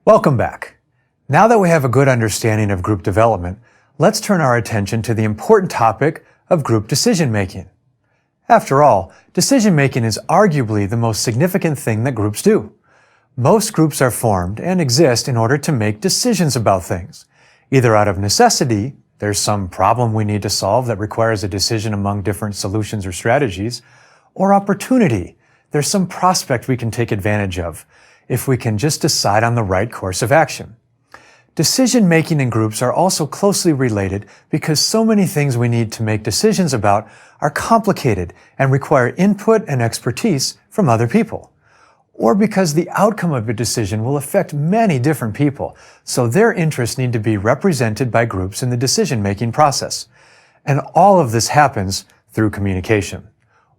Welcome back. Now that we have a good understanding of group development, let's turn our attention to the important topic of group decision-making. After all, decision-making is arguably the most significant thing that groups do. Most groups are formed and exist in order to make decisions about things. Either out of necessity, there's some problem we need to solve that requires a decision among different solutions or strategies, or opportunity, there's some prospect we can take advantage of if we can just decide on the right course of action. Decision-making in groups are also closely related because so many things we need to make decisions about are complicated and require input and expertise from other people. Or because the outcome of a decision will affect many different people, so their interests need to be represented by groups in the decision-making process. And all of this happens through communication.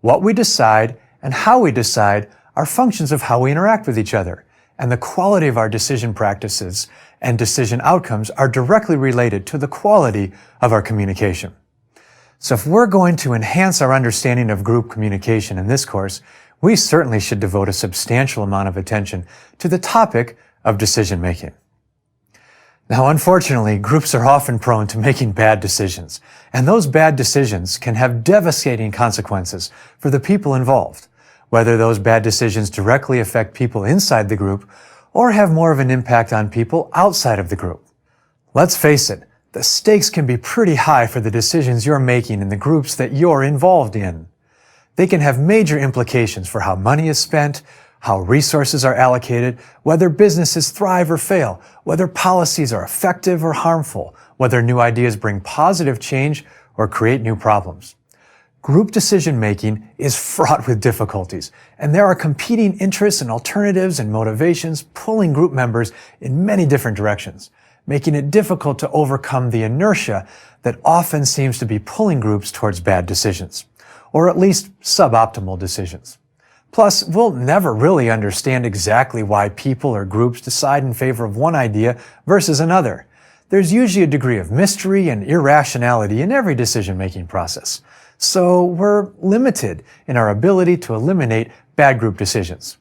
What we decide and how we decide are functions of how we interact with each other, and the quality of our decision practices and decision outcomes are directly related to the quality of our communication. So if we're going to enhance our understanding of group communication in this course, we certainly should devote a substantial amount of attention to the topic of decision-making. Now, unfortunately, groups are often prone to making bad decisions, and those bad decisions can have devastating consequences for the people involved, whether those bad decisions directly affect people inside the group or have more of an impact on people outside of the group. Let's face it, the stakes can be pretty high for the decisions you're making in the groups that you're involved in. They can have major implications for how money is spent, how resources are allocated, whether businesses thrive or fail, whether policies are effective or harmful, whether new ideas bring positive change or create new problems. Group decision-making is fraught with difficulties, and there are competing interests and alternatives and motivations pulling group members in many different directions, making it difficult to overcome the inertia that often seems to be pulling groups towards bad decisions, or at least suboptimal decisions. Plus, we'll never really understand exactly why people or groups decide in favor of one idea versus another. There's usually a degree of mystery and irrationality in every decision-making process. So we're limited in our ability to eliminate bad group decisions.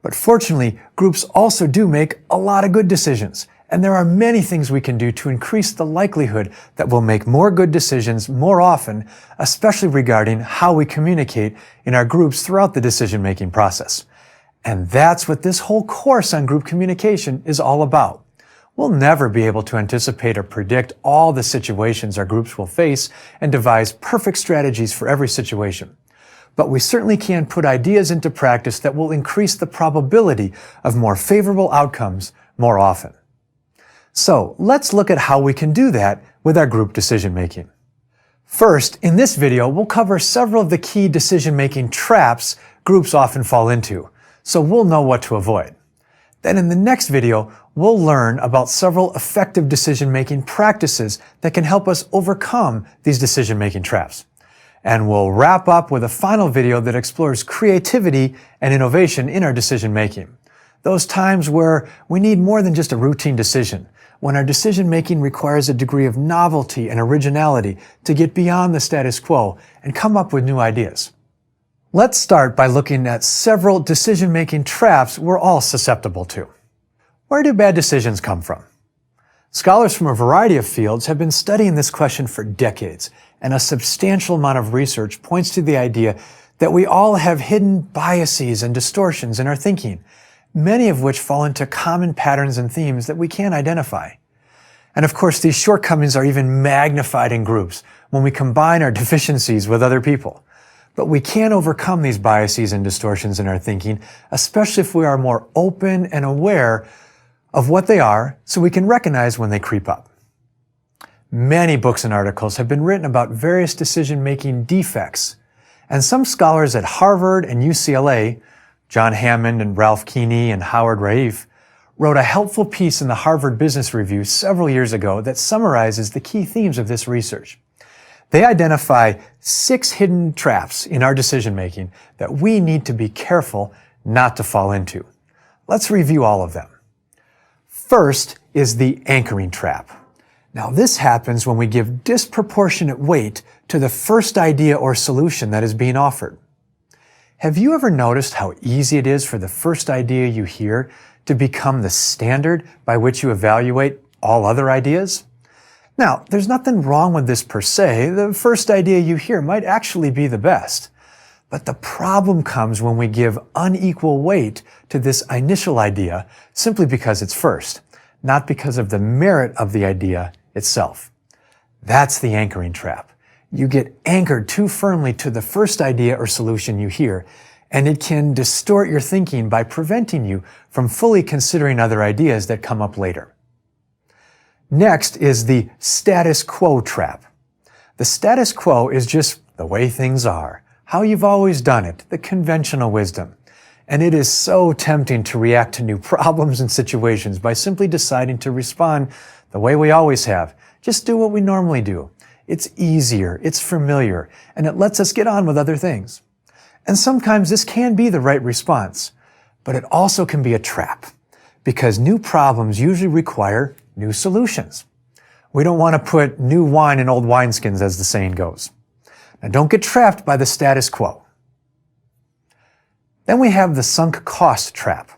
But fortunately, groups also do make a lot of good decisions, and there are many things we can do to increase the likelihood that we'll make more good decisions more often, especially regarding how we communicate in our groups throughout the decision-making process. And that's what this whole course on group communication is all about. We'll never be able to anticipate or predict all the situations our groups will face and devise perfect strategies for every situation. But we certainly can put ideas into practice that will increase the probability of more favorable outcomes more often. So let's look at how we can do that with our group decision-making. First, in this video, we'll cover several of the key decision-making traps groups often fall into, so we'll know what to avoid. Then in the next video, we'll learn about several effective decision-making practices that can help us overcome these decision-making traps. And we'll wrap up with a final video that explores creativity and innovation in our decision-making. Those times where we need more than just a routine decision, when our decision-making requires a degree of novelty and originality to get beyond the status quo and come up with new ideas. Let's start by looking at several decision-making traps we're all susceptible to. Where do bad decisions come from? Scholars from a variety of fields have been studying this question for decades, and a substantial amount of research points to the idea that we all have hidden biases and distortions in our thinking, many of which fall into common patterns and themes that we can't identify. And of course, these shortcomings are even magnified in groups when we combine our deficiencies with other people. But we can overcome these biases and distortions in our thinking, especially if we are more open and aware of what they are, so we can recognize when they creep up. Many books and articles have been written about various decision-making defects, and some scholars at Harvard and UCLA, John Hammond and Ralph Keeney and Howard Raif, wrote a helpful piece in the Harvard Business Review several years ago that summarizes the key themes of this research. They identify 6 hidden traps in our decision-making that we need to be careful not to fall into. Let's review all of them. First is the anchoring trap. Now, this happens when we give disproportionate weight to the first idea or solution that is being offered. Have you ever noticed how easy it is for the first idea you hear to become the standard by which you evaluate all other ideas? Now, there's nothing wrong with this per se. The first idea you hear might actually be the best. But the problem comes when we give unequal weight to this initial idea simply because it's first, not because of the merit of the idea itself. That's the anchoring trap. You get anchored too firmly to the first idea or solution you hear, and it can distort your thinking by preventing you from fully considering other ideas that come up later. Next is the status quo trap. The status quo is just the way things are, how you've always done it, the conventional wisdom. And it is so tempting to react to new problems and situations by simply deciding to respond the way we always have. Just do what we normally do. It's easier, it's familiar, and it lets us get on with other things. And sometimes this can be the right response, but it also can be a trap, because new problems usually require new solutions. We don't want to put new wine in old wineskins, as the saying goes. Now, don't get trapped by the status quo. Then we have the sunk cost trap.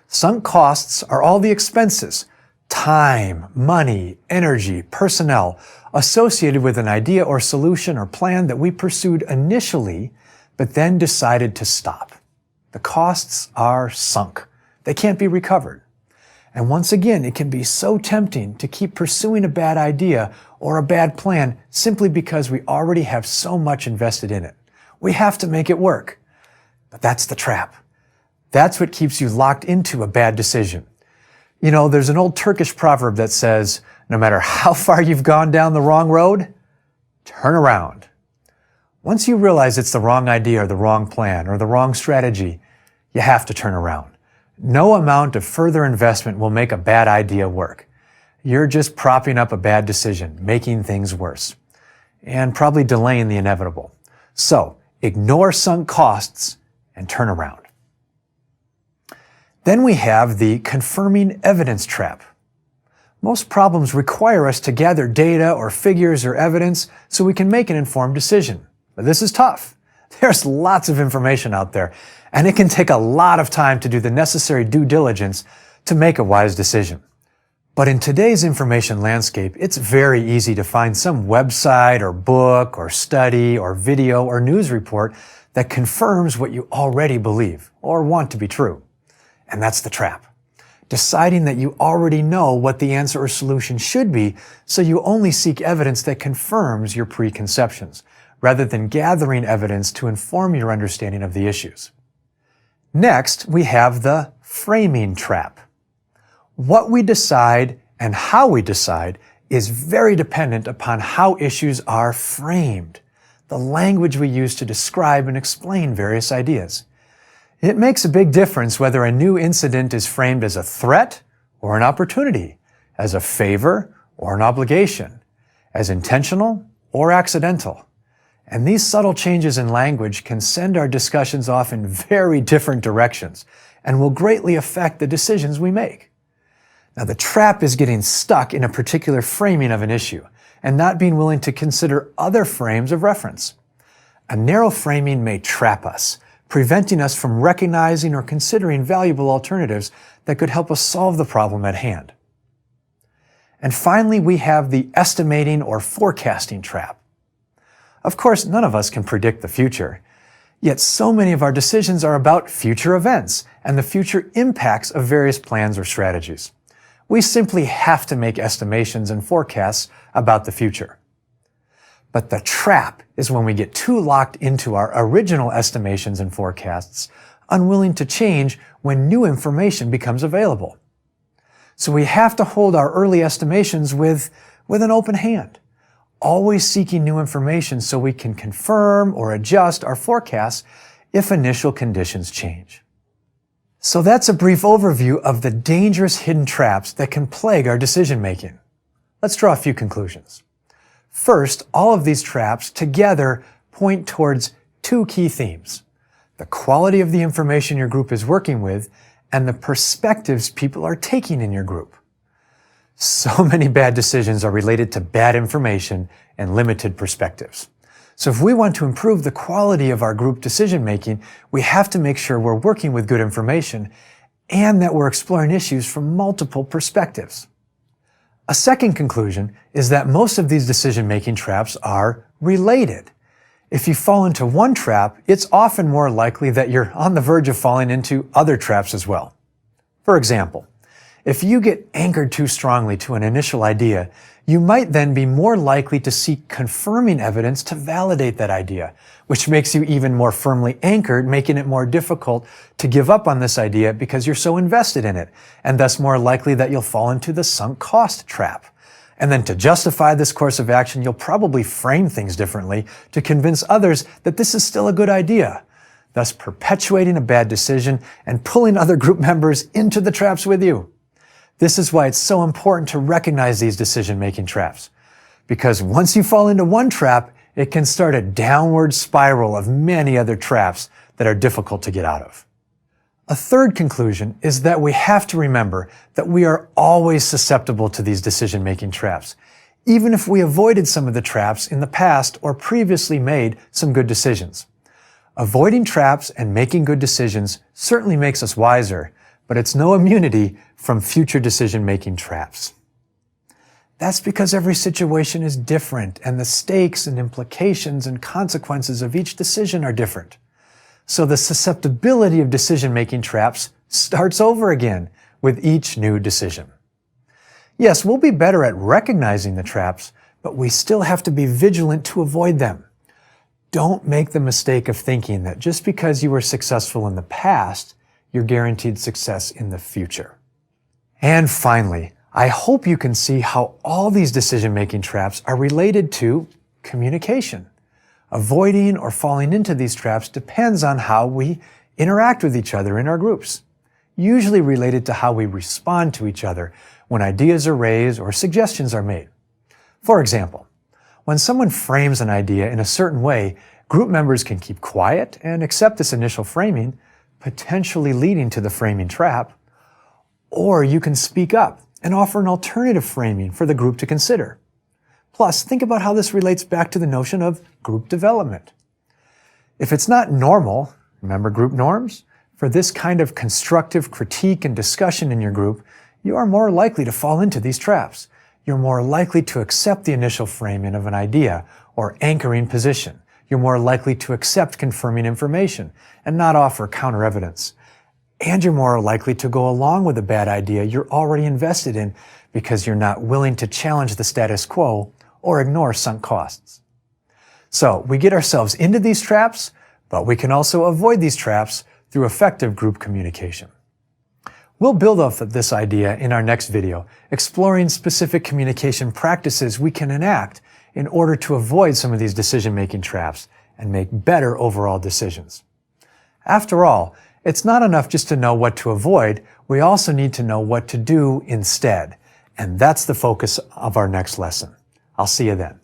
Sunk costs are all the expenses, time, money, energy, personnel, associated with an idea or solution or plan that we pursued initially, but then decided to stop. The costs are sunk. They can't be recovered. And once again, it can be so tempting to keep pursuing a bad idea or a bad plan simply because we already have so much invested in it. We have to make it work. But that's the trap. That's what keeps you locked into a bad decision. You know, there's an old Turkish proverb that says, no matter how far you've gone down the wrong road, turn around. Once you realize it's the wrong idea or the wrong plan or the wrong strategy, you have to turn around. No amount of further investment will make a bad idea work. You're just propping up a bad decision, making things worse, and probably delaying the inevitable. So, ignore sunk costs and turn around. Then we have the confirming evidence trap. Most problems require us to gather data or figures or evidence so we can make an informed decision. But this is tough. There's lots of information out there, and it can take a lot of time to do the necessary due diligence to make a wise decision. But in today's information landscape, it's very easy to find some website or book or study or video or news report that confirms what you already believe or want to be true. And that's the trap. Deciding that you already know what the answer or solution should be, so you only seek evidence that confirms your preconceptions, rather than gathering evidence to inform your understanding of the issues. Next, we have the framing trap. What we decide and how we decide is very dependent upon how issues are framed, the language we use to describe and explain various ideas. It makes a big difference whether a new incident is framed as a threat or an opportunity, as a favor or an obligation, as intentional or accidental. And these subtle changes in language can send our discussions off in very different directions and will greatly affect the decisions we make. Now, the trap is getting stuck in a particular framing of an issue and not being willing to consider other frames of reference. A narrow framing may trap us, preventing us from recognizing or considering valuable alternatives that could help us solve the problem at hand. And finally, we have the estimating or forecasting trap. Of course, none of us can predict the future, yet so many of our decisions are about future events and the future impacts of various plans or strategies. We simply have to make estimations and forecasts about the future. But the trap is when we get too locked into our original estimations and forecasts, unwilling to change when new information becomes available. So we have to hold our early estimations with an open hand, always seeking new information so we can confirm or adjust our forecasts if initial conditions change. So that's a brief overview of the dangerous hidden traps that can plague our decision-making. Let's draw a few conclusions. First, all of these traps together point towards two key themes: the quality of the information your group is working with and the perspectives people are taking in your group. So many bad decisions are related to bad information and limited perspectives. So if we want to improve the quality of our group decision-making, we have to make sure we're working with good information and that we're exploring issues from multiple perspectives. A second conclusion is that most of these decision-making traps are related. If you fall into one trap, it's often more likely that you're on the verge of falling into other traps as well. For example, if you get anchored too strongly to an initial idea, you might then be more likely to seek confirming evidence to validate that idea, which makes you even more firmly anchored, making it more difficult to give up on this idea because you're so invested in it, and thus more likely that you'll fall into the sunk cost trap. And then to justify this course of action, you'll probably frame things differently to convince others that this is still a good idea, thus perpetuating a bad decision and pulling other group members into the traps with you. This is why it's so important to recognize these decision-making traps. Because once you fall into one trap, it can start a downward spiral of many other traps that are difficult to get out of. A third conclusion is that we have to remember that we are always susceptible to these decision-making traps, even if we avoided some of the traps in the past or previously made some good decisions. Avoiding traps and making good decisions certainly makes us wiser, but it's no immunity from future decision-making traps. That's because every situation is different, and the stakes and implications and consequences of each decision are different. So the susceptibility of decision-making traps starts over again with each new decision. Yes, we'll be better at recognizing the traps, but we still have to be vigilant to avoid them. Don't make the mistake of thinking that just because you were successful in the past, you're guaranteed success in the future. And finally, I hope you can see how all these decision-making traps are related to communication. Avoiding or falling into these traps depends on how we interact with each other in our groups, usually related to how we respond to each other when ideas are raised or suggestions are made. For example, when someone frames an idea in a certain way, group members can keep quiet and accept this initial framing, potentially leading to the framing trap, or you can speak up and offer an alternative framing for the group to consider. Plus, think about how this relates back to the notion of group development. If it's not normal, remember group norms? For this kind of constructive critique and discussion in your group, you are more likely to fall into these traps. You're more likely to accept the initial framing of an idea or anchoring position. You're more likely to accept confirming information and not offer counter-evidence. And you're more likely to go along with a bad idea you're already invested in because you're not willing to challenge the status quo or ignore sunk costs. So we get ourselves into these traps, but we can also avoid these traps through effective group communication. We'll build off of this idea in our next video, exploring specific communication practices we can enact in order to avoid some of these decision-making traps and make better overall decisions. After all, it's not enough just to know what to avoid, we also need to know what to do instead. And that's the focus of our next lesson. I'll see you then.